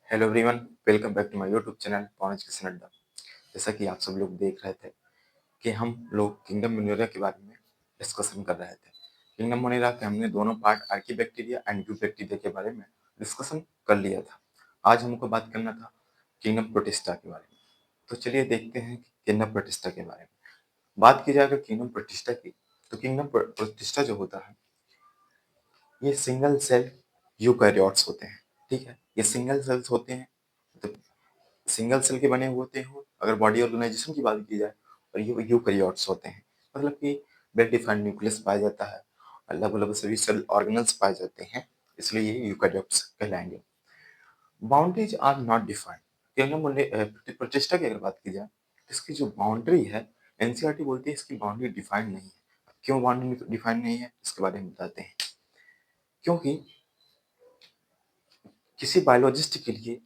Hello everyone, welcome back to my YouTube channel पॉन्च किशन अड्डा। जैसा कि आप सब लोग देख रहे थे कि हम लोग किंगडम मोनेरा के बारे में डिस्कशन कर रहे थे। किंगडम मोनेरा के हमने दोनों पार्ट आर्कीबैक्टीरिया एंड यूबैक्टीरिया के बारे में डिस्कशन कर लिया था। आज हमको बात करना था किंगडम प्रोटिस्टा के बारे में। तो चलिए देखते हैं कि किंगडम प्रोटिस्टा के बारे में। बात की जाए अगर किंगडम प्रोटिस्टा की, तो किंगडम प्रोटिस्टा जो होता है ये सिंगल सेल यूकैरियोट्स होते हैं। ठीक है, ये सिंगल सेल्स होते हैं, तो सिंगल सेल के बने हुए होते हैं। अगर बॉडी ऑर्गेनाइजेशन की बात की जाए और ये यूकैरियोट्स होते हैं, मतलब कि वेल डिफाइंड न्यूक्लियस पाया जाता है, अलग अलग सभी सेल ऑर्गेनल्स पाए जाते हैं, इसलिए ये यूकैरियोट्स कहलाएंगे। Boundaries are not defined. Protista की अगर बात की जाए, इसकी जो बाउंड्री है, एनसीईआरटी बोलती है इसकी बाउंड्री डिफाइंड नहीं है। क्यों बाउंड्री डिफाइंड नहीं है, इसके बारे में बताते हैं। क्योंकि किसी बायोलॉजिस्ट के लिए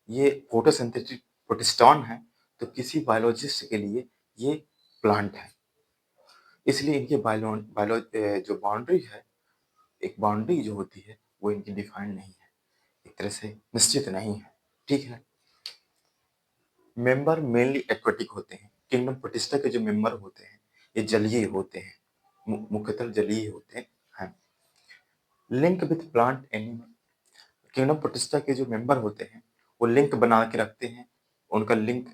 ये फोटोसिंथेटिक प्रोटिस्टॉन है, तो किसी बायोलॉजिस्ट के लिए ये प्लांट है। इसलिए इनकी जो बाउंड्री है, एक बाउंड्री जो होती है वो इनकी डिफाइंड नहीं है, एक तरह से निश्चित नहीं है। ठीक है, मेंबर मेनली एक्वेटिक होते हैं। किंगडम प्रोटिस्टा के जो मेंबर होते हैं ये जलीय होते हैं, मुख्यतः जलीय होते हैं। Link with plant animal, kingdom protista के जो मेंबर होते हैं वो लिंक बना के रखते हैं। उनका लिंक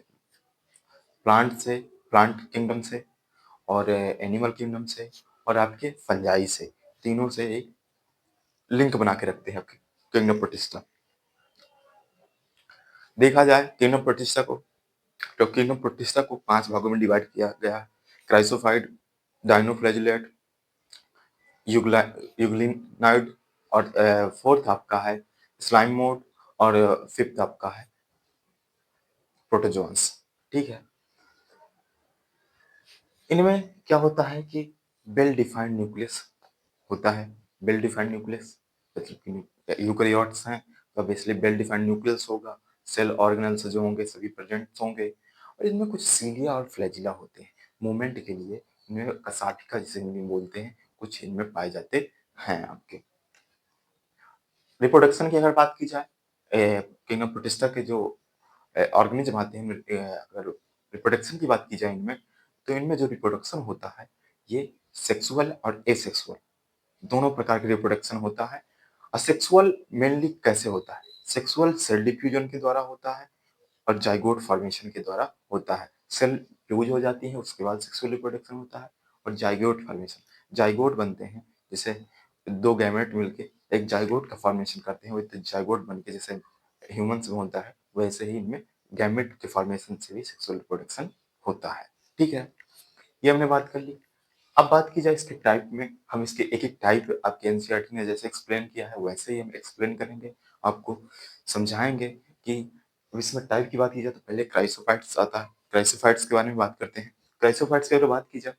प्लांट से, प्लांट किंगडम से, और एनिमल किंगडम से, और आपके फंजाई से, तीनों से एक लिंक बना के रखते हैं आपके किंगडम प्रोटिस्टा। देखा जाए किंगडम प्रोटिस्टा को, तो किंगडम प्रोटिस्टा को 5 भागों में डिवाइड किया गया है। क्राइसोफाइट, डाइनोफ्लैजिलेट, यूग्लिनाइड, और फोर्थ आपका है स्लाइम मोड, और फिफ्थ आपका है प्रोटोजोन्स। ठीक है, इनमें क्या होता है कि वेल डिफाइंड न्यूक्लियस होता है। वेल डिफाइंड न्यूक्लियस, मतलब कि यूकैरियोट्स हैं तो बेसिकली वेल डिफाइंड न्यूक्लियस होगा। सेल ऑर्गेनल्स जो होंगे सभी प्रेजेंट होंगे, और इनमें कुछ सीलिया और फ्लैजिला होते हैं। मूवमेंट के लिए इनमें कसाटिका जिसे हिंदी में बोलते हैं, कुछ इनमें पाए जाते हैं आपके। रिप्रोडक्शन की अगर बात की जाए, किंग ऑफ प्रोटिस्टा के जो ऑर्गेनिज्म आते हैं, अगर रिप्रोडक्शन की बात की जाए इनमें, तो इनमें जो रिप्रोडक्शन होता है ये सेक्सुअल और एसेक्सुअल दोनों प्रकार के रिप्रोडक्शन होता है। असेक्सुअल मेनली कैसे होता है? सेक्सुअल सेल डिफ्यूजन के द्वारा होता है और जाइगोट फॉर्मेशन के द्वारा होता है। सेल फ्यूज हो जाती है, उसके बाद सेक्सुअल रिप्रोडक्शन होता है। और जाइगोट फॉर्मेशन, जाइगोट बनते हैं, जैसे दो गैमेट मिलके एक जाइगोट का फॉर्मेशन करते हैं, वैसे जाइगोट बनके जैसे ह्यूमंस में होता है, वैसे ही इनमें गैमेट के फॉर्मेशन से भी सेक्सुअल रिप्रोडक्शन होता है। ठीक है, ये हमने बात कर ली। अब बात की जाए इसके टाइप में, हम इसके एक एक टाइप आपके एनसीईआरटी ने जैसे एक्सप्लेन किया है वैसे ही हम एक्सप्लेन करेंगे, आपको समझाएंगे कि इसमें टाइप की बात की जाए तो पहले क्राइसोफाइट्स आता है। क्राइसोफाइट्स के बारे में बात करते हैं। क्राइसोफाइट्स की अगर बात की जाए,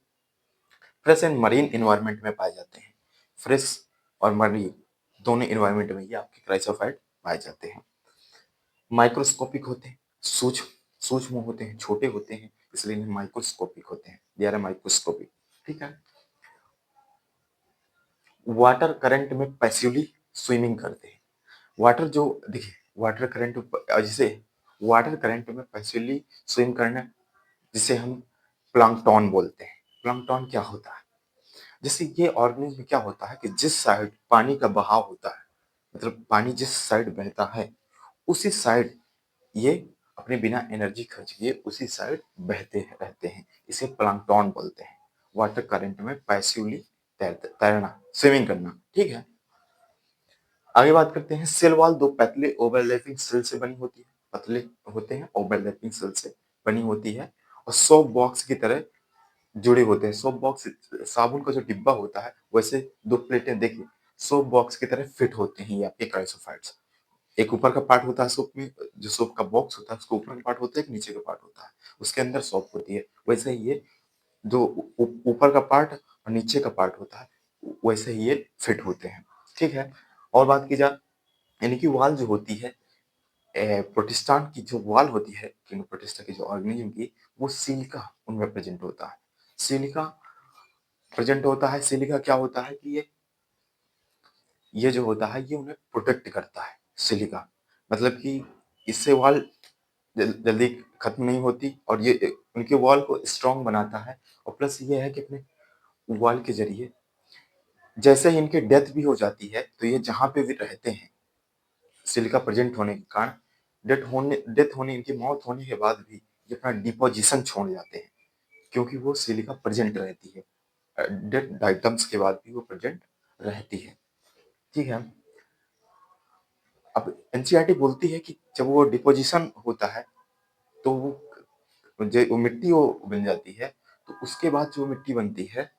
फ्रेश एंड मरीन इन्वायरमेंट में पाए जाते हैं। फ्रेश और मरीन दोनों इन्वायरमेंट में ये आपके क्राइसोफाइट पाए जाते हैं। माइक्रोस्कोपिक होते हैं, सूक्ष्म सूक्ष्म होते हैं, छोटे होते हैं, इसलिए इन्हें माइक्रोस्कोपिक होते हैं, दे आर माइक्रोस्कोपिक। ठीक है, वाटर करंट में पैसिवली स्विमिंग करते हैं। वाटर जो देखिए, वाटर करंट जिसे वाटर करंट में पैसिवली स्विम करना, जिसे हम प्लांकटन बोलते हैं। प्लांकटन क्या होता है? जैसे ये ऑर्गेनिज्म क्या होता है कि जिस साइड पानी का बहाव होता है, मतलब पानी जिस साइड बहता है उसी साइड ये अपने बिना एनर्जी खर्च किए उसी साइड बहते रहते हैं, इसे प्लांकटन बोलते हैं। वाटर करंट में पैसिवली तैरना, स्विमिंग करना। ठीक है, आगे बात करते हैं। सेल वॉल दो पतले ओवरलैपिंग सेल से बनी होती है, पतले होते हैं, ओवरलैपिंग सेल से बनी होती है, और सोप बॉक्स की तरह जुड़े होते हैं। सोप बॉक्स, साबुन का जो डिब्बा होता है वैसे दो प्लेटें देखिए सोप बॉक्स की तरह फिट होते हैं ये आपके क्राइसोफाइट्स। एक ऊपर का पार्ट होता है सोप में, जो सोप का बॉक्स होता है उसका ऊपर का पार्ट होता है, एक नीचे का पार्ट होता है, उसके अंदर सोप होती है। वैसे ही ये जो ऊपर का पार्ट और नीचे का पार्ट होता है वैसे ही ये फिट होते हैं। ठीक है, और बात की जाए, यानी कि वॉल जो होती है, प्रोटिस्टान की जो वॉल होती है, किंग प्रोटिस्टा की जो ऑर्गेनिज्म की, वो सिलिका उनमें प्रेजेंट होता है। सिलिका प्रेजेंट होता है। सिलिका क्या होता है कि ये जो होता है ये उन्हें प्रोटेक्ट करता है। सिलिका मतलब कि इससे वॉल जल्दी खत्म नहीं होती और ये उनके वॉल को स्ट्रांग बनाता है। और प्लस ये है कि अपने वॉल के जरिए जैसे ही इनकी डेथ भी हो जाती है तो ये जहाँ पे भी रहते हैं सिलिका प्रेजेंट होने के कारण डेथ होने इनकी मौत होने के बाद भी ये अपना डिपोजिशन छोड़ जाते हैं क्योंकि वो सिलिका प्रेजेंट रहती है। डेथ आइटम्स के बाद भी वो प्रेजेंट रहती है। ठीक है। अब एनसीईआरटी बोलती है कि जब वो डिपोजिशन होता है तो वो मिट्टी वो बन जाती है। तो उसके बाद जो मिट्टी बनती है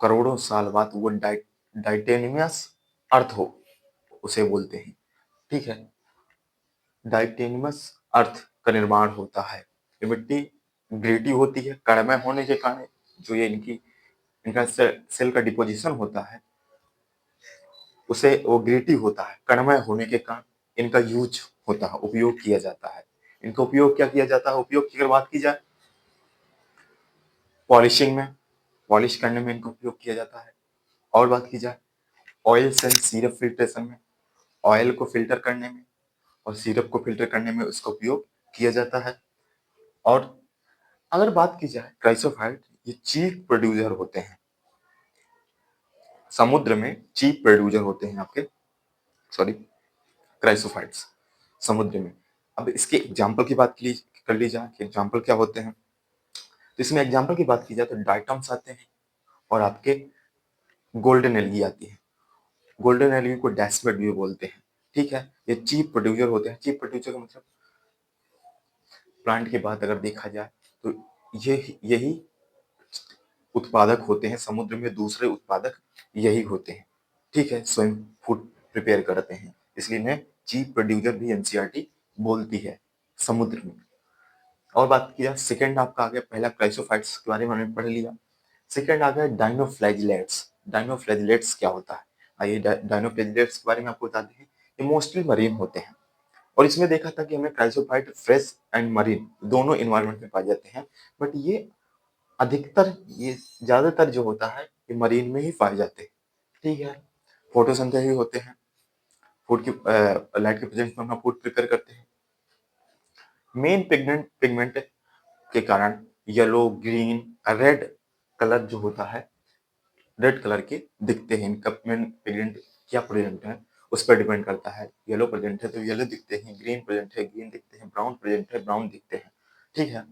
करोड़ों साल बाद वो डाइटेनियस अर्थ हो उसे बोलते हैं। ठीक है। डाइटेनियस अर्थ का निर्माण होता है। ये मिट्टी ग्रेटी होती है कणमय होने के कारण जो ये इनका सेल का डिपोजिशन होता है उसे वो ग्रेटी होता है कणमय होने के कारण इनका यूज होता है उपयोग किया जाता है। इनका उपयोग क्या किया जाता है उपयोग की अगर बात की जाए पॉलिशिंग में पॉलिश करने में इनका उपयोग किया जाता है। और बात की जाए ऑयल्स एंड सिरप फिल्ट्रेशन में ऑयल को फिल्टर करने में और सिरप को फिल्टर करने में उसका उपयोग किया जाता है। और अगर बात की जाए क्राइसोफाइट ये चीफ प्रोड्यूसर होते हैं समुद्र में चीफ प्रोड्यूसर होते हैं आपके सॉरी क्राइसोफाइट्स समुद्र में। अब इसके एग्जाम्पल की बात कर ली जाए कि एग्जाम्पल क्या होते हैं तो इसमें एग्जाम्पल की बात की जाए तो डाइटम्स आते हैं और आपके गोल्डन एलगी आती है। गोल्डन एलगी को डैशबर्ड भी बोलते हैं। ठीक है। ये चीफ प्रोड्यूसर होते हैं। चीफ प्रोड्यूसर का मतलब प्लांट की बात अगर देखा जाए तो ये यही उत्पादक होते हैं समुद्र में दूसरे उत्पादक यही होते हैं। ठीक है। स्वयं फूड प्रिपेयर करते हैं इसलिए इन्हें चीफ प्रोड्यूसर भी एनसीईआरटी बोलती है समुद्र में। और बात किया सेकंड आपका आ गया पहला क्राइसोफाइट्स के बारे में हमने पढ़ लिया। सेकंड आ गया डाइनोफ्लैजिलेट्स। डाइनोफ्लैजिलेट्स क्या होता है आइए डाइनोफ्लैजिलेट्स के बारे में आपको बताते हैं। ये मोस्टली मरीन होते हैं और इसमें देखा था कि हमें क्राइसोफाइट फ्रेश एंड मरीन दोनों इन्वायरमेंट में पाए जाते हैं। बट ये अधिकतर ये ज्यादातर जो होता है ये मरीन में ही पाए जाते हैं। ठीक है। फोटोसिंथेसिस होते हैं फूड की लाइट के प्रेजेंस में अपना फूड प्रिपेयर करते हैं। मेन पिगमेंट के कारण येलो ग्रीन रेड कलर जो होता है रेड कलर के दिखते हैं। इनका मेन पिगमेंट क्या प्रेजेंट है उस पर डिपेंड करता है। येलो प्रेजेंट है तो येलो दिखते हैं ग्रीन प्रेजेंट है ग्रीन दिखते हैं ब्राउन प्रेजेंट है ब्राउन दिखते हैं। ठीक है।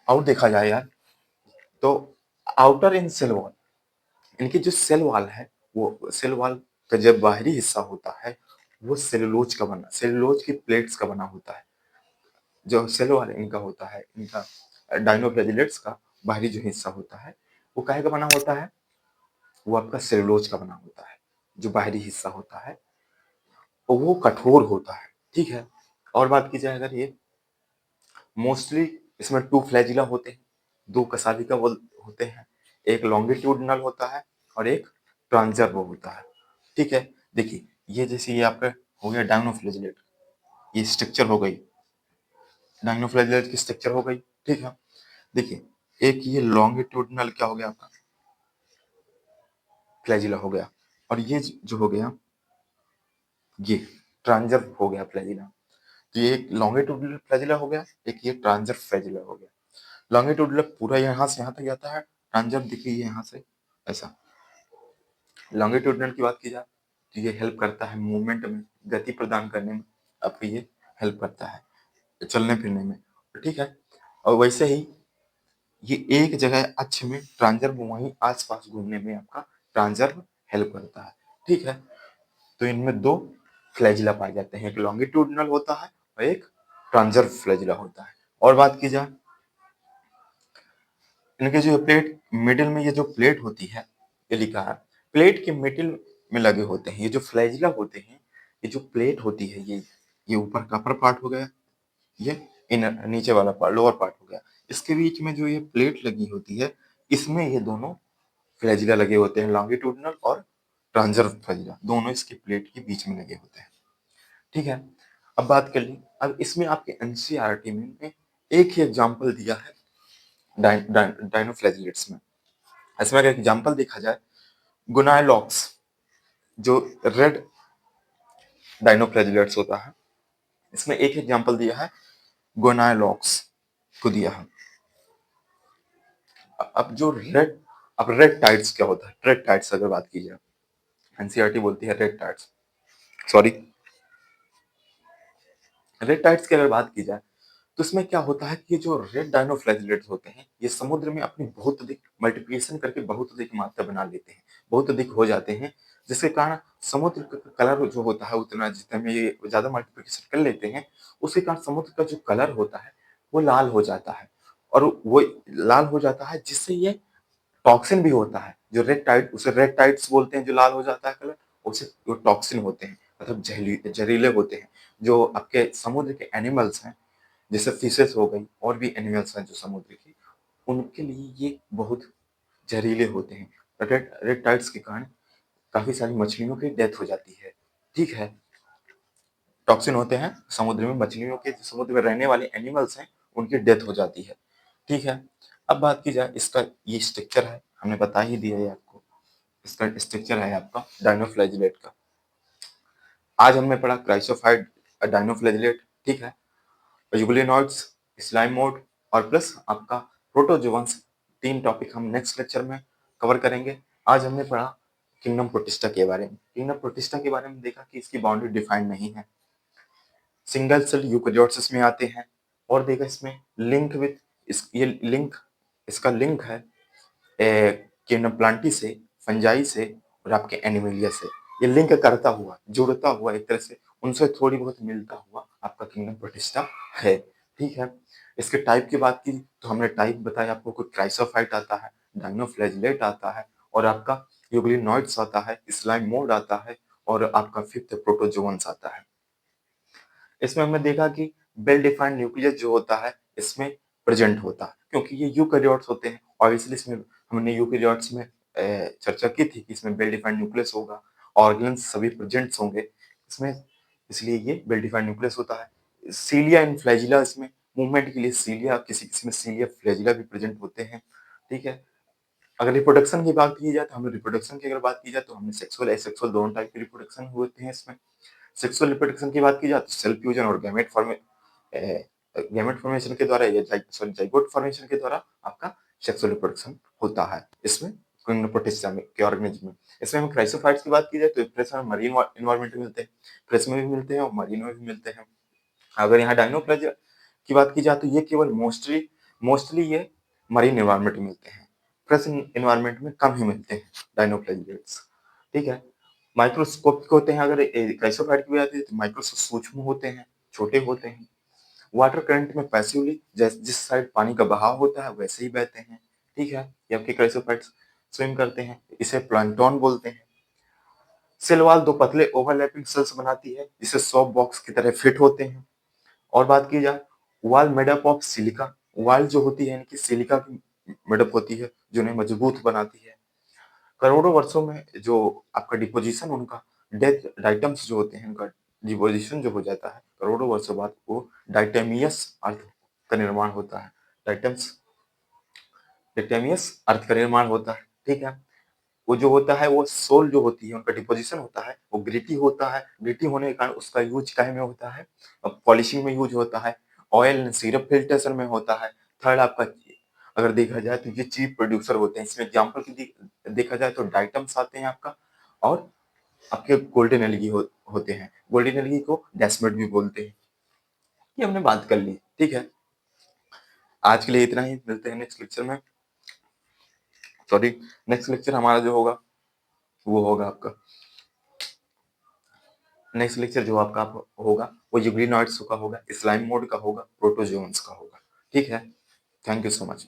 और देखा जाए यार तो आउटर इन सेल वॉल इनकी जो सेल वॉल है वो सेल वॉल का जब बाहरी हिस्सा होता है वो सेलुलोज की प्लेट्स का बना होता है। जो सेल वॉल इनका होता है इनका डाइनोफ्लैजिलेट्स का बाहरी जो हिस्सा होता है वो काहे का बना होता है वो आपका सेलुलोज का बना होता है। जो बाहरी हिस्सा होता है वो कठोर होता है। ठीक है। और बात की जाए अगर ये मोस्टली इसमें टू फ्लैजिला होते हैं दो कसालिका होते हैं। एक लॉन्गिट्यूडनल होता है और एक ट्रांसवर्स होता है। ठीक है। देखिए ये जैसे ये आपका हो गया डायनोफ्लैजिलेट ये स्ट्रक्चर हो गई डायनोफ्लैजिलेट की स्ट्रक्चर हो गई। ठीक है। देखिए एक ये लॉन्गिट्यूडनल क्या हो गया आपका फ्लैजिला हो गया और ये जो हो गया ये ट्रांसवर्स हो गया फ्लैजिला। तो ये एक लॉन्गिट्यूडनल फ्लैजिला हो गया एक ये ट्रांसवर्स फ्लैजिला हो गया। लॉन्गिट्यूडनल पूरा यहाँ से यहाँ तक जाता है ट्रांसवर्स देखिए यहाँ से ऐसा। लॉन्गिट्यूडनल की बात की जाए तो ये हेल्प करता है मूवमेंट में गति प्रदान करने में आपको ये हेल्प करता है चलने फिरने में। ठीक है। और वैसे ही ये एक जगह अक्ष में ट्रांसवर्स वहीं आसपास घूमने में आपका ट्रांसवर्स हेल्प करता है। ठीक है। तो इनमें दो फ्लैजिला पाए जाते हैं एक लॉन्गिट्यूडनल होता है और एक ट्रांसवर्स फ्लैजिला होता है। और बात की जाए इनके जो प्लेट मिडिल में ये जो प्लेट होती है ये लिखा है प्लेट के मिडिल में लगे होते हैं। ये जो फ्लैजिला होते हैं ये जो प्लेट होती है ये ऊपर का अपर पार्ट हो गया ये इनर नीचे वाला पार्ट लोअर पार्ट हो गया। इसके बीच में जो ये प्लेट लगी होती है इसमें ये दोनों फ्लैजिला लगे होते हैं लॉन्गिट्यूडनल और ट्रांसवर्स फ्लैजिला दोनों इसके प्लेट के बीच में लगे होते हैं। ठीक है। अब बात कर ली अब इसमें आपके एनसीईआरटी में एक ही एग्जांपल दिया है डाइनोफ्लैजिलेट्स में। इसमें अगर एग्जांपल देखा जाए गुनाइलॉक्स जो रेड डायनोफ्लैजिलेट्स होता है। इसमें एक एग्जांपल दिया है, गोनाइलॉक्स को दिया है। अब जो रेड अब रेड टाइड्स क्या होता है? रेड टाइड्स अगर बात की जाए, एनसीईआरटी बोलती है red tides, sorry, red tides की अगर बात की जाए तो इसमें क्या होता है कि ये जो रेड डायनोफ्लैजिलेट्स होते हैं, ये समुद्र में अपनी बहुत अधिक मल्टीप्लिकेशन करके बहुत अधिक मात्रा बना लेते हैं, बहुत अधिक हो जाते हैं, जिसके कारण समुद्र का कलर जो होता है, उतना जितने में ये ज्यादा मल्टीप्लिकेशन कर लेते हैं, उसके कारण समुद्र का जो कलर होता है वो लाल हो जाता है। और वो लाल हो जाता है जिससे ये टॉक्सिन भी होता है, जो रेड टाइड, उसे रेड टाइड्स बोलते हैं, जो लाल हो जाता है कलर, उसे वो टॉक्सिन होते हैं, मतलब जहरीले होते हैं, जो आपके समुद्र के एनिमल्स हैं, जैसे फिशेस हो गई और भी एनिमल्स हैं जो समुद्र के, उनके लिए ये बहुत जहरीले होते हैं। रेड रेड टाइड्स के कारण काफी सारी मछलियों की डेथ हो जाती है। ठीक है, टॉक्सिन होते हैं समुद्र में, मछलियों के, जो समुद्र में रहने वाले एनिमल्स हैं, उनकी डेथ हो जाती है। ठीक है, अब बात की जाए इसका, ये स्ट्रक्चर है, हमने बता ही दिया है आपको, इसका स्ट्रक्चर है आपका डायनोफ्लैजिलेट का। आज हमने पढ़ा क्राइसोफाइड डायनोफ्लैजिलेट, ठीक है, यूग्लिनोइड्स, स्लाइम मोड और प्लस आपका प्रोटोजोअन्स। तीन टॉपिक हम नेक्स्ट लेक्चर में कवर करेंगे। आज हमने पढ़ा किंगडम प्रोटिस्टा के बारे में। किंगडम प्रोटिस्टा के बारे में देखा कि इसकी बाउंड्री डिफाइंड नहीं है, सिंगल सेल यूकेरियोट्स में आते हैं, और देखा इसमें लिंक विथ, इस ये लिंक, इसका लिंक है किंगडम प्लांटी से, फंजाई से और आपके एनिमेलिया से। ये लिंक करता हुआ, जुड़ता हुआ एक तरह से उनसे थोड़ी बहुत मिलता हुआ आपका किंगडम प्रोटिस्टा है। ठीक है, इसके टाइप की बात की तो हमने टाइप बताया आपको, कोई क्राइसोफाइट आता है, डायनोफ्लैजिलेट आता है, और आपका यूग्लिनोइड्स आता है, स्लाइम मोड आता है, और आपका फिफ्थ प्रोटोजोअन्स आता है। इसमें हमने देखा कि वेल डिफाइंड न्यूक्लियस जो होता है इसमें प्रेजेंट होता है, क्योंकि ये यूकेरियोट्स होते हैं, और इसलिए इसमें हमने यूकेरियोट्स में चर्चा की थी कि इसमें वेल डिफाइंड न्यूक्लियस होगा, ऑर्गन्स सभी प्रेजेंट्स होंगे इसमें, इसलिए ये वेल डिफाइंड न्यूक्लियस होता है। सीलिया एंड फ्लैजिला, इसमें मूवमेंट के लिए सीलिया, किसी किसी में सीलिया फ्लैजिला भी प्रेजेंट होते हैं। ठीक है, अगर रिप्रोडक्शन की बात की जाए तो हमने रिप्रोडक्शन की अगर बात की जाए तो हमने सेक्सुअल एसेक्सुअल दोनों टाइप के रिप्रोडक्शन होते हैं इसमें। सेक्सुअल रिप्रोडक्शन की बात की जाए तो सेल फ्यूजन और गैमेट फॉर्मेशन के द्वारा, या सॉरी जाइगोट फॉर्मेशन के द्वारा आपका सेक्सुअल रिप्रोडक्शन होता है इसमें, प्रोटिस्टा में के ऑर्गेनिज्म में। इसमें हम क्राइसोफाइट्स की बात की जाए तो फ्रेश में मरीन इन्वायरमेंट में मिलते हैं, फ्रेश में भी मिलते हैं और मरीन में भी मिलते हैं। अगर यहाँ डायनोप्लाज की बात की जाए तो ये केवल मोस्टली मोस्टली ये मरीन इन्वायरमेंट में मिलते हैं, फ्रेश इन्वायरमेंट में कम ही मिलते हैं डायनोप्लाजिलेट्स। ठीक है, माइक्रोस्कोपिक होते हैं, अगर क्राइसोफाइट की बात की तो माइक्रोस्कोप सूक्ष्म होते हैं, छोटे होते हैं, वाटर करंट में पैसिवली जिस साइड पानी का बहाव होता है वैसे ही बहते हैं। ठीक है, ये आपके क्राइसोफाइट्स स्विम करते हैं, इसे प्लांक्टन बोलते हैं। सेल वॉल दो पतले ओवरलैपिंग सेल्स बनाती है जिसे सॉफ्ट बॉक्स की तरह फिट होते हैं। और बात की जाए wall made up of silica, wall जो होती है इनकी सिलिका की मेडअप होती है जो इन्हें मजबूत बनाती है। करोड़ों वर्षों में जो आपका डिपोजिशन, उनका डेथ डाइटम्स जो होते हैं, उनका डिपोजिशन जो हो जाता है करोड़ों वर्षों बाद, वो डाइटेमियस अर्थ का निर्माण होता है। डाइटम्स डाइटेमियस अर्थ का निर्माण होता है। ठीक है, वो जो होता है, वो सोल जो होती है, उनका डिपोजिशन होता है, वो ग्रिटी होता है। ग्रिटी होने के कारण उसका यूज काहे में होता है? पॉलिशिंग में यूज होता है, ऑयल सिरप फिल्ट्रेशन में होता है। थर्ड आपका, अगर देखा जाए तो ये चीफ प्रोड्यूसर होते हैं। इसमें एग्जाम्पल की देखा जाए तो डाइटम्स आते हैं आपका, और आपके गोल्डन एलगी होते हैं। गोल्डन एलगी को डेस्मोड भी बोलते हैं। ये हमने बात कर ली। ठीक है, आज के लिए इतना ही, मिलते हैं नेक्स्ट लेक्चर में। सॉरी, नेक्स्ट लेक्चर हमारा जो होगा वो होगा आपका, नेक्स्ट लेक्चर जो आपका होगा वो यूग्लिनॉइड्स का होगा, स्लाइम मोड का होगा, प्रोटोजोन्स का होगा। ठीक है, थैंक यू सो मच।